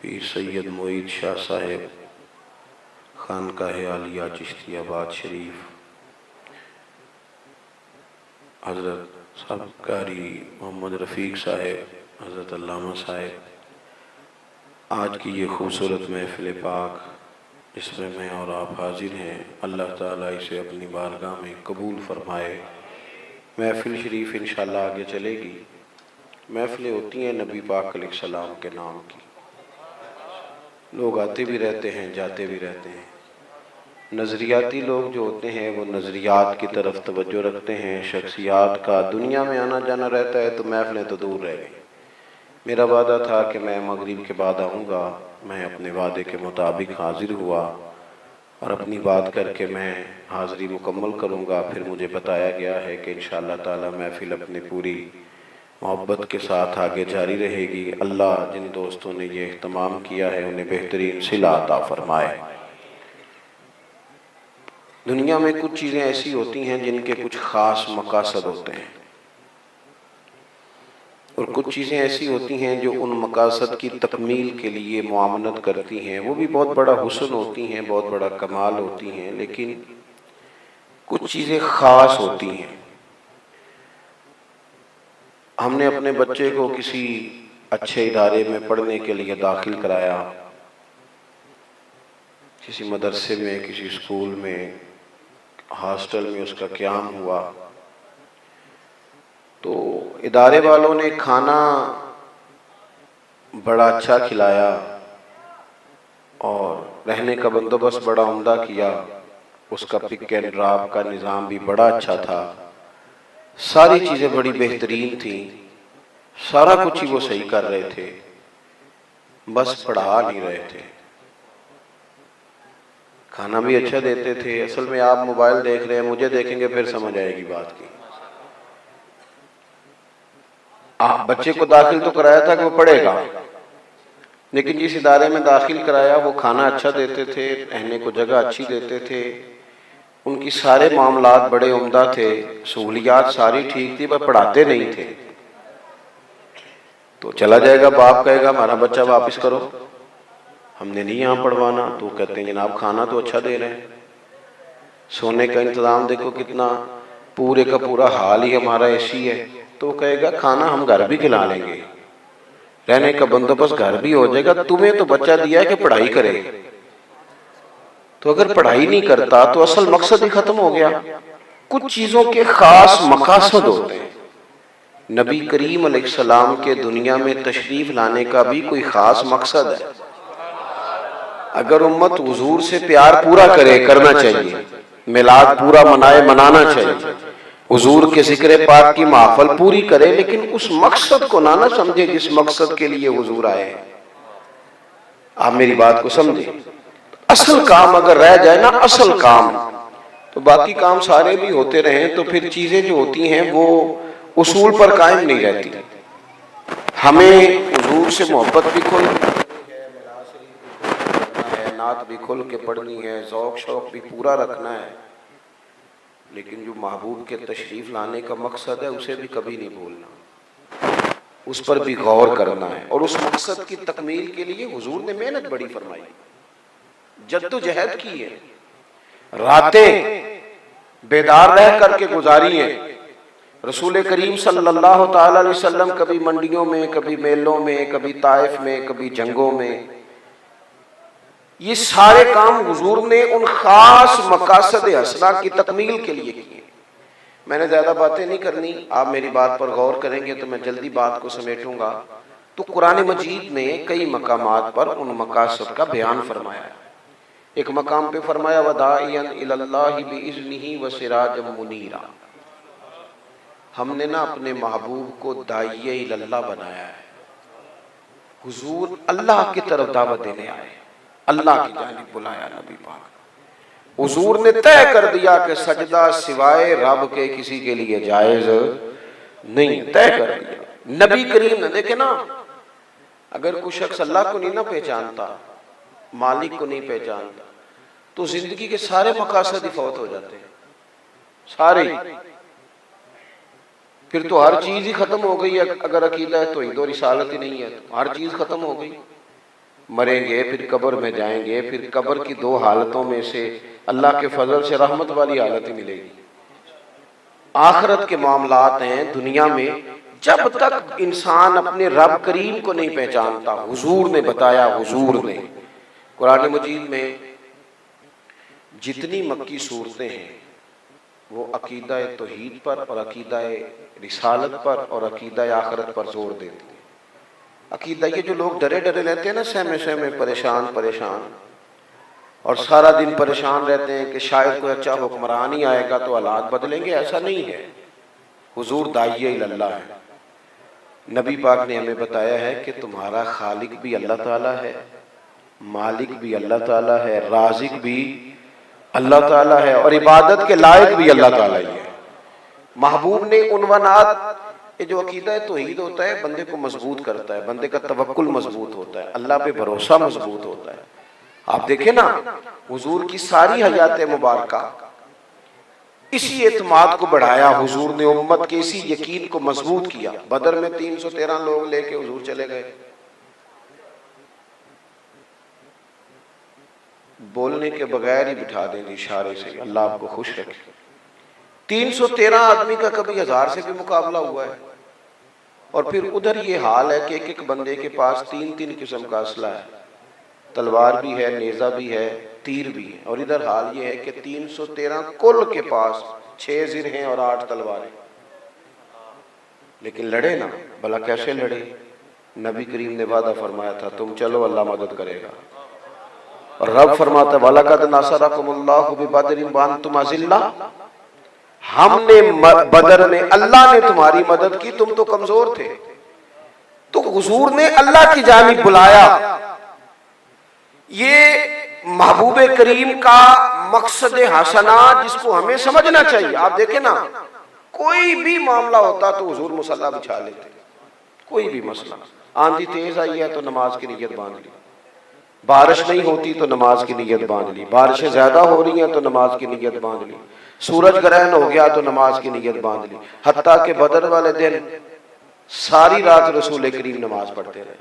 पीर सैयद मोईद शाह साहेब खानकाह आलिया चिश्तियाबाद शरीफ, हज़रत साहब कारी मोहम्मद रफ़ीक साहेब, हज़रत अल्लामा साहेब, आज की ये खूबसूरत महफ़िल पाक जिसमें मैं और आप हाजिर हैं, अल्लाह ताला इसे अपनी बारगाह में कबूल फरमाए। महफ़िल शरीफ इंशाअल्लाह आगे चलेगी। महफ़िलें होती हैं नबी पाक अलैहिस्सलाम के नाम की, लोग आते भी रहते हैं जाते भी रहते हैं। नज़रियाती लोग जो होते हैं वो नज़रियात की तरफ तवज्जो रखते हैं, शख्सियात का दुनिया में आना जाना रहता है तो महफ़िलें तो दूर रह गई। मेरा वादा था कि मैं मगरिब के बाद आऊँगा, मैं अपने वादे के मुताबिक हाज़िर हुआ और अपनी बात करके मैं हाज़िरी मुकम्मल करूँगा। फिर मुझे बताया गया है कि इंशाअल्लाह ताला महफ़िल अपनी पूरी मोहब्बत के साथ आगे जारी रहेगी। अल्लाह जिन दोस्तों ने ये इह्तिमाम किया है उन्हें बेहतरीन सिला अता फरमाए। दुनिया में कुछ चीज़ें ऐसी होती हैं जिनके कुछ ख़ास मकासद होते हैं और कुछ चीज़ें ऐसी होती हैं जो उन मकासद की तकमील के लिए मुआवनत करती हैं। वो भी बहुत बड़ा हुस्न होती हैं, बहुत बड़ा कमाल होती हैं, लेकिन कुछ चीज़ें ख़ास होती हैं। हमने अपने बच्चे को किसी अच्छे इदारे में पढ़ने के लिए दाखिल कराया, किसी मदरसे में, किसी स्कूल में, हॉस्टल में उसका क़याम हुआ तो इदारे वालों ने खाना बड़ा अच्छा खिलाया और रहने का बंदोबस्त बड़ा उम्दा किया। उसका पिक एंड ड्रॉप का निज़ाम भी बड़ा अच्छा था, सारी चीज़ें बड़ी बेहतरीन थी, सारा कुछ ही वो सही कर रहे थे, बस पढ़ा नहीं रहे थे। खाना भी अच्छा देते थे। असल में आप मोबाइल देख रहे हैं, मुझे देखेंगे फिर समझ आएगी बात की। आप बच्चे को दाखिल तो कराया था कि वो पढ़ेगा, लेकिन जिस इदारे में दाखिल कराया वो खाना अच्छा देते थे, रहने को जगह अच्छी देते थे, उनकी सारे मामलात बड़े उम्दा थे, सहूलियात सारी ठीक थी, पर पढ़ाते नहीं थे। तो चला जाएगा, बाप कहेगा हमारा बच्चा वापस करो, हमने नहीं यहाँ पढ़वाना। तो कहते हैं जनाब खाना तो अच्छा दे रहे हैं, सोने का इंतज़ाम देखो कितना, पूरे का पूरा हाल ही हमारा ऐसी है। तो कहेगा खाना हम घर भी खिला लेंगे, रहने का बंदोबस्त घर भी हो जाएगा, तुम्हें तो बच्चा दिया है कि पढ़ाई करे। तो अगर पढ़ाई नहीं करता तो असल मकसद ही खत्म हो गया। कुछ चीजों के खास मकासद होते हैं। नबी करीम अलैहिस्सलाम के दुनिया में तशरीफ लाने का भी कोई खास मकसद है। अगर उम्मत हुजूर से प्यार पूरा करे, करना चाहिए, मिलाद पूरा मनाए, मनाना चाहिए, हुजूर के जिक्र पाक की महफिल पूरी करे, लेकिन उस मकसद को ना समझे जिस मकसद के लिए हुजूर आए हैं। आप मेरी बात को समझे। असल काम अगर रह जाए ना, असल काम, तो बाकी काम सारे भी होते रहे तो फिर चीजें जो होती हैं वो उसूल पर कायम नहीं रहती। हमें हुजूर से मोहब्बत भी खुल है, नात भी खुल के पढ़नी है, ज़ौक़ शौक़ भी पूरा रखना है, लेकिन जो महबूब के तशरीफ लाने का मकसद है उसे भी कभी नहीं भूलना, उस पर भी गौर करना है। और उस मकसद की तकमील के लिए हुजूर ने मेहनत बड़ी फरमाई, जद्दोजहद की है, रातें बेदार रह करके गुजारी हैं। रसूल करीम सल्लल्लाहु ताला अलैहि वसल्लम कभी मंडियों में, कभी मेलों में, कभी ताइफ में, कभी जंगों में, ये सारे काम हुजूर ने उन खास मकासद हसना की तकमील के लिए किए। मैंने ज्यादा बातें नहीं करनी, आप मेरी बात पर गौर करेंगे तो मैं जल्दी बात को समेटूंगा। तो कुरान मजीद ने कई मकामात पर उन मकासद का बयान फरमाया है। एक मकाम पे फरमाया वदाइयन इलल्लाहि बिइज़्निही व सिराजम मुनीरा, हमने ना अपने महबूब को दाइये इलल्लाह बनाया है। हुजूर अल्लाह की तरफ दावत देने आए, अल्लाह की जानिब बुलाया नबी पाक। हुजूर ने तय कर दिया कि सजदा सिवाय रब के किसी के लिए जायज नहीं, तय कर दिया। नबी करीम ने, देखे ना, अगर कोई शख्स अल्लाह को नहीं ना पहचानता, मालिक को नहीं पहचानता, तो जिंदगी के सारे मकासद ही फौत हो जाते हैं, सारे। फिर तो हर चीज ही खत्म हो गई। अगर अकीदा है तो ईद और रिसालत ही नहीं है तो हर चीज खत्म हो गई। मरेंगे, फिर कब्र में जाएंगे, फिर कब्र की दो हालतों में से अल्लाह के फजल से रहमत वाली हालत ही मिलेगी। आखिरत के मामलात हैं दुनिया में, जब तक इंसान अपने रब करीम को नहीं पहचानता। हुजूर ने बताया, हुजूर ने कुरान मजीद में जितनी मक्की सूरतें हैं वो अकीदा तौहीद पर और अकीदा रिसालत पर और अकीदा आखिरत पर जोर देती है। अकीदा ये जो लोग डरे डरे रहते हैं ना, सहमे सहमे परेशान परेशान और सारा दिन परेशान रहते हैं कि शायद कोई अच्छा हुक्मरान ही आएगा तो हालात बदलेंगे, ऐसा नहीं है। हुजूर दाइये इल्लल्लाह है। नबी पाक ने हमें बताया है कि तुम्हारा खालिक भी अल्लाह ताला है, मालिक भी अल्लाह ताला है, राज़िक भी अल्लाह ताला है और इबादत के लायक भी अल्लाह ताला ही है। महबूब ने उन्वानात, ये जो अकीदा तौहीद होता है बंदे को मजबूत करता है, बंदे का तवक्कुल मजबूत होता है, अल्लाह पे भरोसा मजबूत होता है। आप देखें ना, हुजूर की सारी हयात मुबारका इसी एतमाद को बढ़ाया। हुजूर ने उम्मत के इसी यकीन को मजबूत किया। बदर में 313 लोग लेके हुजूर चले गए। बोलने के बगैर ही बिठा दें इशारे से, अल्लाह आपको खुश रखे। 313 आदमी का कभी 1000 से भी मुकाबला हुआ है। और फिर उधर ये हाल है कि एक एक बंदे के पास 3-3 किस्म का असला है, तलवार भी है, नेजा भी है, तीर भी है। और इधर हाल ये है कि 313 कुल के पास 6 जिर हैं और 8 तलवारें। लेकिन लड़े ना, भला कैसे लड़े? नबी करीम ने वादा फरमाया था, तुम चलो अल्लाह मदद करेगा। और रब फरमाता वलक़द नसरकुमुल्लाहु बिबदरिन व अंतुम अज़िल्ला, हमने बदर में अल्लाह ने तुम्हारी मदद की, तुम तो कमजोर थे। तो हुजूर ने अल्लाह की जानिब बुलाया। ये महबूब करीम का मकसद हसना जिसको हमें समझना चाहिए। आप देखें ना, कोई भी मामला होता तो हुजूर मुसल्ला बिछा लेते। कोई भी मसला, आंधी तेज आई है तो नमाज की नियत बांध ली, बारिश नहीं होती तो नमाज की नियत बांध ली, बारिशें ज्यादा हो रही हैं तो नमाज की नियत बांध ली, सूरज ग्रहण हो गया तो नमाज की नियत बांध ली। हत्ता के बदर वाले दिन सारी रात रसूल करीम नमाज पढ़ते रहे,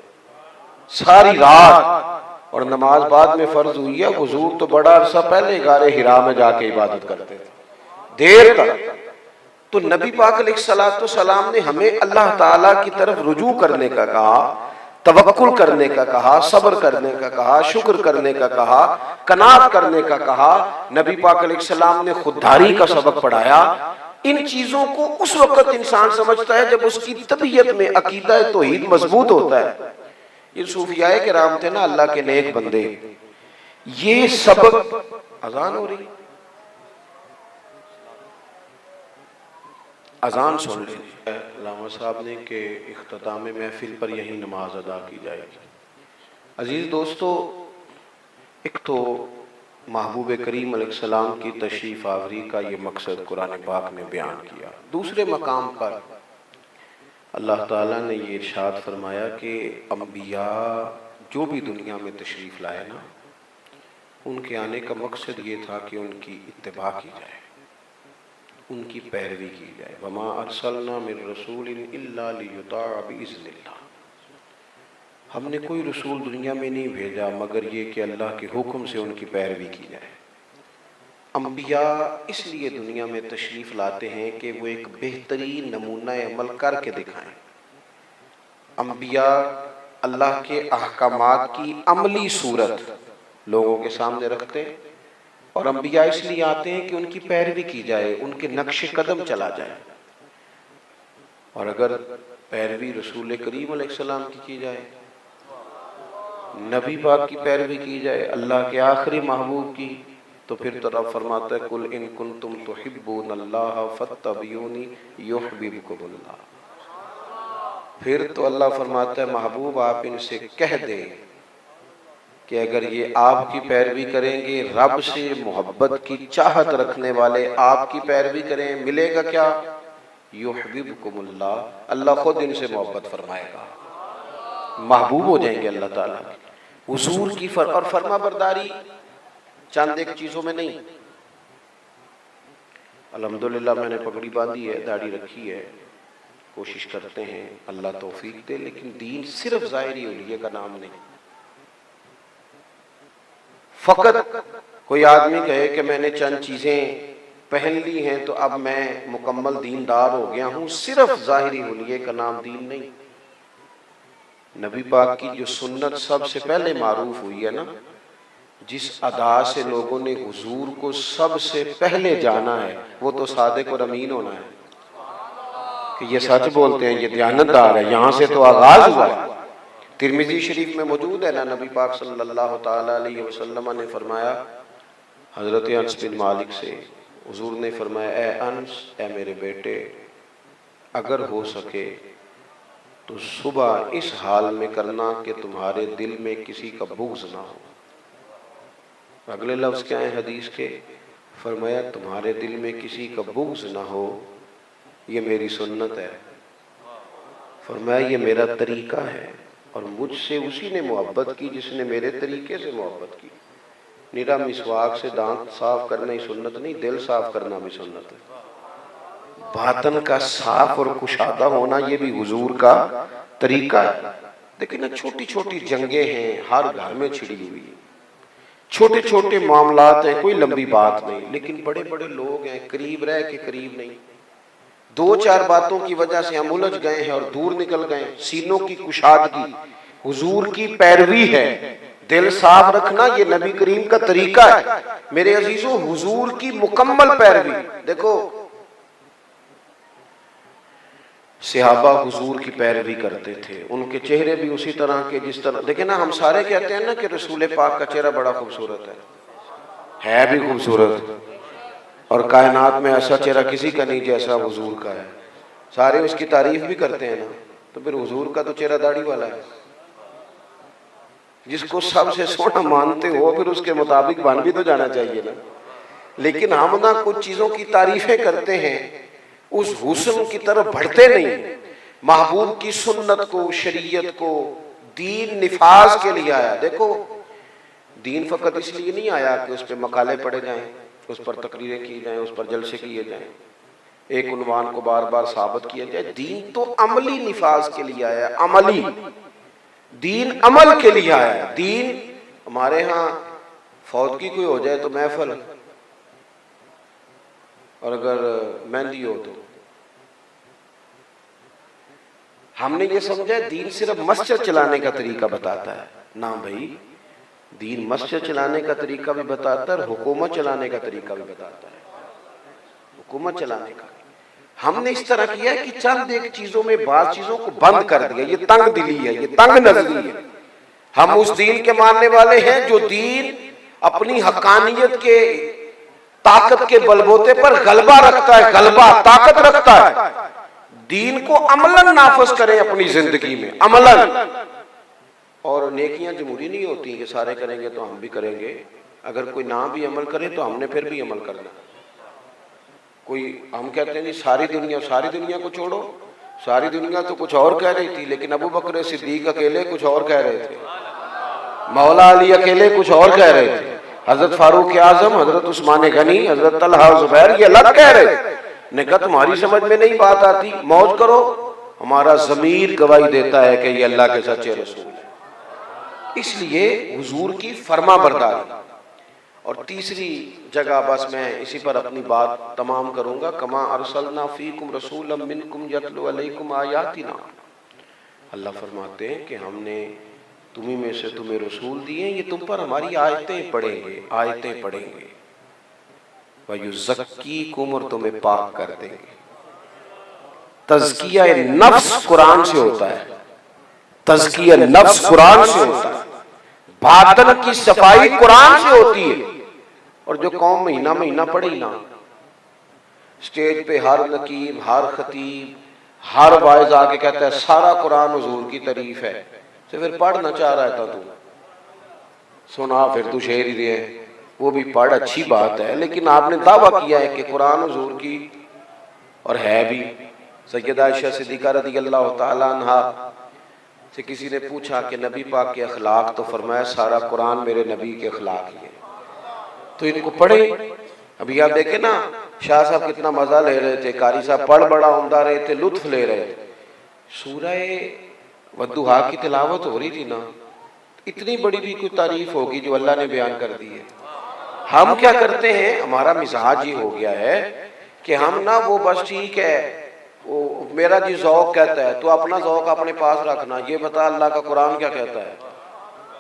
सारी रात। और नमाज बाद में फर्ज हुई है। हुजूर तो बड़ा अरसा पहले गारे हिरा में जाके इबादत करते थे, देर तक। तो नबी पाक अलैहिस्सलातु सलाम ने हमें अल्लाह ताला की तरफ रुजू करने का कहा, तवक्कुल करने का कहा, सब्र करने का कहा, शुक्र करने का कहा, कनात करने का कहा। नबी पाक अलैहिस्सलाम ने खुददारी का सबक पढ़ाया। इन चीजों को उस वक्त इंसान समझता है जब उसकी तबीयत में अकीदा तौहीद मजबूत होता है। ये सूफियाए किराम थे ना, अल्लाह के नेक बंदे, ये सबक। अजान हो रही, अजान सुन लीजिए। अल्लामा साहब ने के इख्तिताम महफिल पर यही नमाज अदा की जाएगी। अजीज दोस्तों, एक तो महबूब करीम अलैहिस्सलाम की तशरीफ आवरी का ये मकसद कुरान पाक ने बयान किया। दूसरे मकाम पर अल्लाह ताला ने ये इरशाद फरमाया कि अंबिया जो भी दुनिया में तशरीफ लाए ना, उनके आने का मकसद ये था कि उनकी इत्तिबा की जाए, उनकी पैरवी की जाए। वमा अरसलना मिन रसूलिन इल्ला लियुताअ बिइज़्निल्लाह, हमने कोई रसूल दुनिया में नहीं भेजा मगर ये कि अल्लाह के हुक्म से उनकी पैरवी की जाए। अंबिया इसलिए दुनिया में तशरीफ लाते हैं कि वो एक बेहतरीन नमूना अमल करके दिखाएं। अंबिया अल्लाह के अहकामात की अमली सूरत लोगों के सामने रखते हैं। और अंबिया इसलिए आते हैं कि उनकी पैरवी की जाए, उनके नक्शे कदम चला जाए। और अगर पैरवी रसूल करीम अलैहिस्सलाम की जाए, नबी पाक की पैरवी की जाए, अल्लाह के आखिरी महबूब की, तो फिर तो रब फरमाता है कुल इन कुंतुम तुहिब्बूनल्लाह फत्तबिऊनी युहब्बिबकुमुल्लाह। फिर तो अल्लाह फरमाता है महबूब आप इनसे कह दें कि अगर ये आपकी पैरवी करेंगे, रब से मोहब्बत की चाहत रखने वाले आपकी पैरवी करें, मिलेगा क्या? युहब्बिबकुमुल्लाह, अल्लाह खुद इनसे मोहब्बत फरमाएगा, महबूब हो जाएंगे अल्लाह ताला के। हुजूर की और फरमा बरदारी चंद एक चीजों में नहीं। अल्हम्दुलिल्लाह मैंने पगड़ी बांधी है, दाढ़ी रखी है, कोशिश करते हैं अल्लाह तौफीक दे, लेकिन दीन सिर्फ ज़ाहिरी उलिया का नाम नहीं। फ़कत कोई आदमी कहे कि मैंने चंद चीज़ें पहन ली हैं तो अब मैं मुकम्मल दीनदार हो गया हूँ, सिर्फ ज़ाहिरी हुलिये का नाम दीन नहीं। नबी पाक की जो सुन्नत सबसे पहले मारूफ हुई है ना, जिस अदा से लोगों ने हुजूर को सबसे पहले जाना है, वो तो सादिक और अमीन होना है कि ये सच बोलते हैं, ये दयानतदार है। यहाँ से तो आगाज हुआ है। तिरमिज़ी शरीफ में मौजूद है ना, नबी पाक सल्लल्लाहु ताला अलैहि वसल्लम ने फरमाया हज़रत अनस बिन मालिक से, हुजूर ने फरमाया, ए अनस, ए मेरे बेटे, अगर हो सके तो सुबह इस हाल में करना कि तुम्हारे दिल में किसी का बुग़्ज़ ना हो। अगले लफ्ज़ क्या है हदीस के? फरमाया तुम्हारे दिल में किसी का बुग़्ज़ ना हो, ये मेरी सुन्नत है। फरमाया ये मेरा तरीका है और मुझसे उसी ने मोहब्बत की जिसने मेरे तरीके से मोहब्बत की। निरा मिसवाक से दांत साफ करना ही सुन्नत नहीं, दिल साफ करना भी सुन्नत है। बातन का साफ और कुशादा होना ये भी हुजूर का तरीका है। देखिए ना, छोटी छोटी जंगें हैं, हर घर में छिड़ी हुई, छोटे छोटे मामलात हैं, कोई लंबी बात नहीं, लेकिन बड़े बड़े लोग हैं, करीब रह के करीब नहीं। दो चार बातों की वजह से हम उलझ गए हैं और दूर निकल गए। सीनों की कुशादगी हुजूर की पैरवी है, दिल साफ रखना ये नबी करीम का तरीका है। मेरे अजीजों, हुजूर की मुकम्मल पैरवी देखो, सहाबा हुजूर की पैरवी करते थे, उनके चेहरे भी उसी तरह के जिस तरह, देखे ना, हम सारे कहते हैं ना कि रसूल पाक का चेहरा बड़ा खूबसूरत है भी खूबसूरत, और कायनात में ऐसा चेहरा किसी का नहीं जैसा हुजूर का है। सारे उसकी तारीफ भी करते हैं ना, तो फिर हुजूर का तो चेहरा दाढ़ी वाला है। जिसको सबसे सोना मानते हो फिर उसके मुताबिक बन भी तो जाना चाहिए ना। लेकिन हम ना कुछ चीजों की तारीफें करते हैं, उस हुस्न की तरफ बढ़ते नहीं। महबूब की सुन्नत को, शरीयत को, दीन निफाज के लिए आया। देखो, दीन फकत इसलिए नहीं आया कि उस पर मकाले पढ़े जाएं, उस पर तकरीरें की जाएं, उस पर जलसे किए जाएं, एक उन्वान को बार बार साबित किया जाए। दीन तो अमली निफाज के लिए आया, अमली दीन अमल के लिए आया। दीन हमारे यहाँ फौतगी कोई हो जाए तो महफल, और अगर मेहंदी हो तो हमने ये समझा दीन सिर्फ मस्जिद चलाने का तरीका बताता है। ना भाई, दीन मस्जिद चलाने का तरीका भी बताता है, हुकूमत चलाने का तरीका भी बताता है। हुकूमत चलाने का हमने इस तरह किया है कि चंद एक चीजों में बात चीजों को बंद कर दिया। ये तंग दिली है, ये तंग नजरी है। हम उस दीन के मानने वाले हैं जो दीन अपनी हकानियत के ताकत के बलबूते पर गलबा रखता है, गलबा ताकत रखता है। दीन को अमलन नाफज करें अपनी जिंदगी में, अमलन। और नेकियां जमूरी नहीं होती कि सारे करेंगे तो हम भी करेंगे। अगर कोई ना भी अमल करे तो हमने फिर भी अमल करना। कोई हम कहते हैं सारी दुनिया को छोड़ो, सारी दुनिया तो कुछ और कह रही थी, लेकिन अबू बकर सिद्दीक अकेले कुछ और कह रहे थे, मौला अली अकेले कुछ और कह रहे थे, हजरत फारूक आजम, हजरत उस्मान गनी, हजरत तलहा जुबैर ये अलग कह रहे थे। ने कहा तुम्हारी समझ में नहीं बात आती, मौज करो, हमारा ज़मीर गवाही देता है कि ये अल्लाह के सच्चे रसूल है। इसलिए हुजूर की फरमा बरदारी। और तीसरी जगह बस मैं इसी पर अपनी बात तमाम करूंगा, कमा अरसलना फीकुम रसूलन मिनकुम यतलू अलैकुम आयातिना। अल्लाह फरमाते हैं कि हमने तुम्ही में से तुम्हें रसूल दिए, ये तुम पर हमारी आयतें पढ़ेंगे, वयुज़क्कीकुम, और तुम्हें पाक कर देंगे। तज़किया नफ्स कुरान से होता है, तज़किया नफ्स कुरान से होता है, बातन की सफाई कुरान से होती है। और जो कौम महीना महीना पढ़ी ना, स्टेज पे हर नकीब, हर खतीब, हर वाइज आके कहता है सारा कुरान हुजूर की तारीफ है, तो फिर पढ़ना चाह रहा था तू, सुना फिर तू शेर ही दे, वो भी पढ़, अच्छी बात है, लेकिन आपने दावा किया है कि कुरान हुजूर की, और है भी। सैयदा आयशा सिद्दीका रज़ियल्लाहु ताला अन्हा से किसी ने पूछा कि नबी पाक के अखलाक, तो फरमाया सारा कुरान मेरे नबी के अखलाक ही है, तो इनको पढ़े। अभी आप देखे ना, शाह साहब कितना मजा ले रहे थे, कारी साहब पढ़ बड़ा उम्दा रहे थे, लुत्फ ले रहे थे। सूरह वद्दुहा की तिलावत हो रही थी ना, इतनी बड़ी भी कोई तारीफ होगी जो अल्लाह ने बयान कर दी है। हम क्या करते हैं, हमारा मिजाज ये हो गया है कि हम ना वो बस ठीक है, वो मेरा जी ज़ौक़ कहता है तो अपना ज़ौक़ अपने पास रखना, ये बता अल्लाह का कुरान क्या कहता है,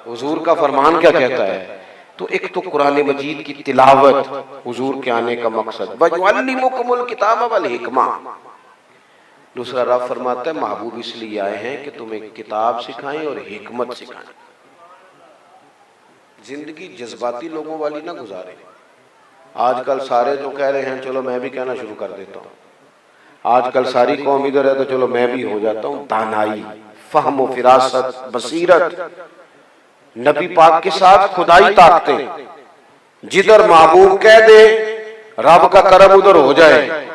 हुजूर का फरमान क्या कहता है। तो एक तो कुरान मजीद की तिलावत, हुजूर के आने का मकसद, वयुअल्लिमुकुमुल किताब वल हिकमा। दूसरा रब फरमाता है महबूब इसलिए आए हैं कि तुम्हें किताब सिखाएं और हिकमत सिखाएं। जिंदगी जज्बाती लोगों वाली ना गुजारे। आजकल सारे जो कह रहे हैं, चलो मैं भी कहना शुरू कर देता हूँ, आजकल सारी कौम इधर है तो चलो मैं भी हो जाता हूँ। दानाई, फहम, फिरासत, बसीरत, नबी पाक के साथ खुदाई ताकतें, जिधर महबूब कह दे रब का करम उधर हो जाए।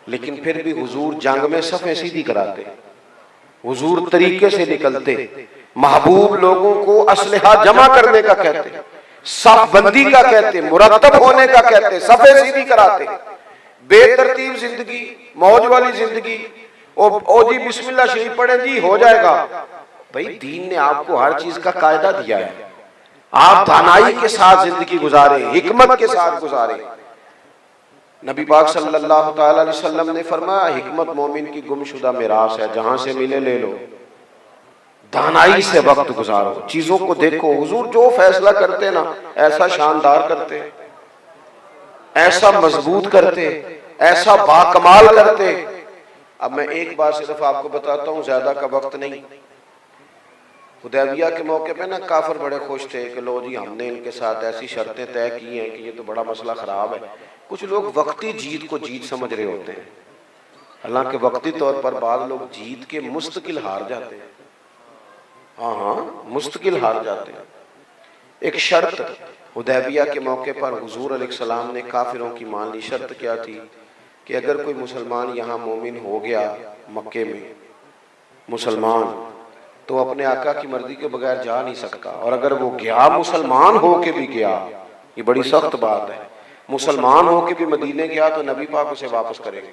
लेकिन फिर भी हुजूर जंग में सफ़ें सीधी कराते, हुजूर तरीके से निकलते, महबूब लोगों को असलहा जमा करने का कहते, सफ बंदी का कहते, मुरतब होने का कहते, सफ़ें सीधी कराते। बेतरतीब जिंदगी, मौज वाली जिंदगी, ओ जी बिस्मिल्लाह शरीफ पढ़े जी हो जाएगा। भाई दीन ने आपको हर चीज का कायदा दिया है, आप दानाई के साथ जिंदगी गुजारे, हिकमत के साथ गुजारे। नबी पाक सल्लल्लाहु अलैहि वसल्लम ने फरमाया हिकमत मोमिन की गुमशुदा मिरास है, जहां से मिले ले लो। दानाई से वक्त गुजारो, चीजों को देखो। हुजूर जो फैसला करते ना ऐसा शानदार करते, ऐसा मजबूत करते, ऐसा बाकमाल करते। अब मैं एक बात सिर्फ आपको बताता हूँ, ज्यादा का वक्त नहीं। हुदैबिया के मौके पे ना काफिर बड़े खुश थे कि लो जी हमने इनके साथ ऐसी शर्तें तय की हैं कि ये तो बड़ा मसला खराब है। कुछ लोग वक्ती जीत को जीत समझ रहे होते हैं, हालांकि वक्ती तौर पर बाद लोग जीत के मुस्तकिल हार जाते हैं। हाँ, मुस्तकिल हार जाते हैं। एक शर्त हुदैबिया के मौके पर हुजूर अलैहिस्सलाम ने काफिरों की मान ली। शर्त क्या थी कि अगर कोई मुसलमान यहाँ मोमिन हो गया मक्के में मुसलमान, तो अपने आका की मर्जी के बगैर जा नहीं सकता। और अगर वो गया मुसलमान हो के भी गया, ये बड़ी सख्त बात है, मुसलमान हो के भी मदीने गया तो नबी पाक उसे वापस करेंगे,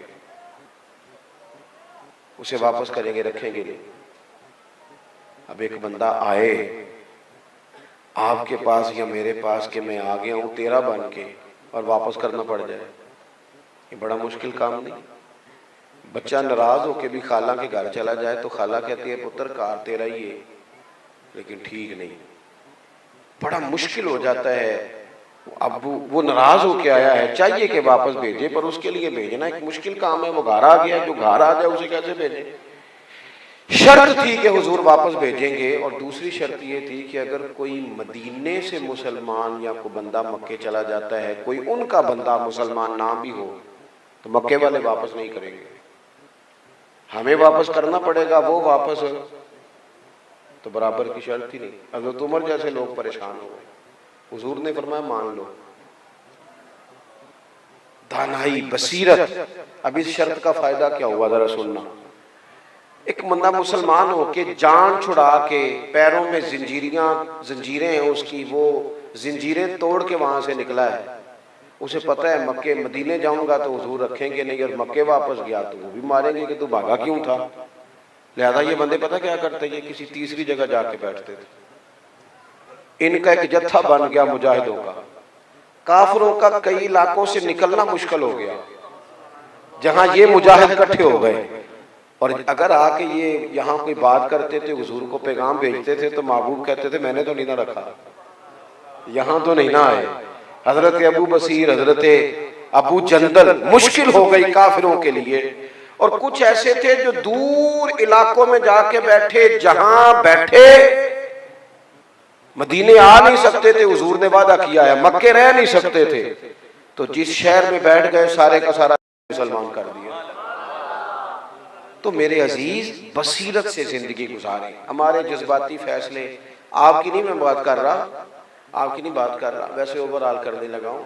उसे वापस करेंगे, रखेंगे नहीं। अब एक बंदा आए आपके पास या मेरे पास कि मैं आ गया हूँ तेरा बन के, और वापस करना पड़ जाए, ये बड़ा मुश्किल काम नहीं। बच्चा नाराज होके भी खाला के घर चला जाए तो खाला कहती है पुत्र कार तेरा ही है, लेकिन ठीक नहीं, बड़ा मुश्किल हो जाता है। अब वो नाराज होके आया है, चाहिए कि वापस भेजे, पर उसके लिए भेजना एक मुश्किल काम है। वो घर आ गया, जो घर आ जाए उसे कैसे भेजे। शर्त थी कि हुजूर वापस भेजेंगे, और दूसरी शर्त ये थी कि अगर कोई मदीने से मुसलमान या कोई बंदा मक्के चला जाता है, कोई उनका बंदा मुसलमान ना भी हो, तो मक्के वाले वापस नहीं करेंगे, हमें वापस करना पड़ेगा। वो वापस तो बराबर की शर्त ही नहीं। हज़रत उमर जैसे लोग परेशान हो गए, हुजूर ने फरमाया मान लो। दानाई, बसीरत। अब इस शर्त का फायदा क्या हुआ जरा सुनना। एक बंदा मुसलमान होके जान छुड़ा के, पैरों में जंजीरें हैं उसकी, वो जंजीरें तोड़ के वहां से निकला है। उसे पता है मक्के मदीने जाऊंगा तो हुजूर रखेंगे नहीं, और मक्के वापस गया तो वो भी मारेंगे कि तू भागा क्यों था। लिहाजा ये बंदे पता क्या करते, ये किसी तीसरी जगह जाके बैठते थे। इनका एक जत्था बन गया मुजाहिदों का। काफिरों का कई इलाकों से निकलना मुश्किल हो गया, जहां ये मुजाहिद इकट्ठे हो गए। और अगर आके ये यहाँ कोई बात करते थे, हुजूर को पैगाम भेजते थे, तो महबूब कहते थे मैंने तो नहीं ना रखा, यहाँ तो नहीं ना आए। हजरत अबू बसीर, हजरत अबू जंदल, मुश्किल हो गई काफिरों के लिए। और कुछ ऐसे थे जो दूर इलाकों में जाके बैठे, जहां बैठे मदीने आ नहीं सकते थे, हुजूर ने वादा किया है मक्के रह नहीं सकते थे, तो जिस शहर में बैठ गए सारे का सारा मुसलमान कर दिया। तो मेरे अजीज, बसीरत से जिंदगी गुजारें। हमारे जज्बाती फैसले, आपकी नहीं मैं बात कर रहा, आपकी नहीं बात कर रहा, वैसे ओवरऑल करने लगा हूं।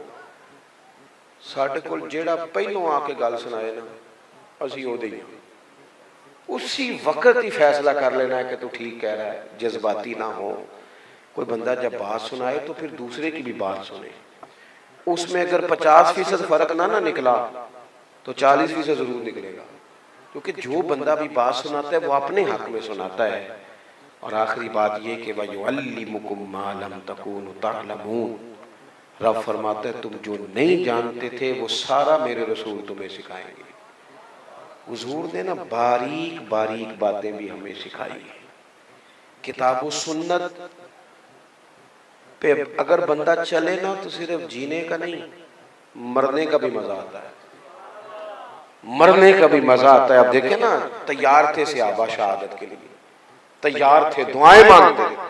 साडे कोल जेड़ा पहलों आके गल सुनाए ना, असी ओदे ही उसी वक्त ही फैसला कर लेना है कि तू ठीक कह रहा है, जज्बाती ना हो। कोई बंदा जब बात सुनाए तो फिर दूसरे की भी बात सुने। उसमें अगर 50% फर्क ना निकला तो 40% जरूर निकलेगा, क्योंकि जो बंदा भी बात सुनाता है वो अपने हक में सुनाता है। और आखिरी बात ये कि वयुअल्लिमुकुम मा लम तकूनु तअलमून, रब फरमाते हैं तुम जो नहीं जानते थे वो सारा मेरे रसूल तुम्हें सिखाएंगे। हुजूर ने ना बारीक बारीक बातें भी हमें सिखाई है। किताब और सुन्नत पे अगर बंदा चले ना तो सिर्फ जीने का नहीं, मरने का भी मजा आता है, मरने का भी मजा आता है। अब देखे ना, तैयार थे सहाबा शहादत के लिए, तैयार थे, दुआएं मांगते थे।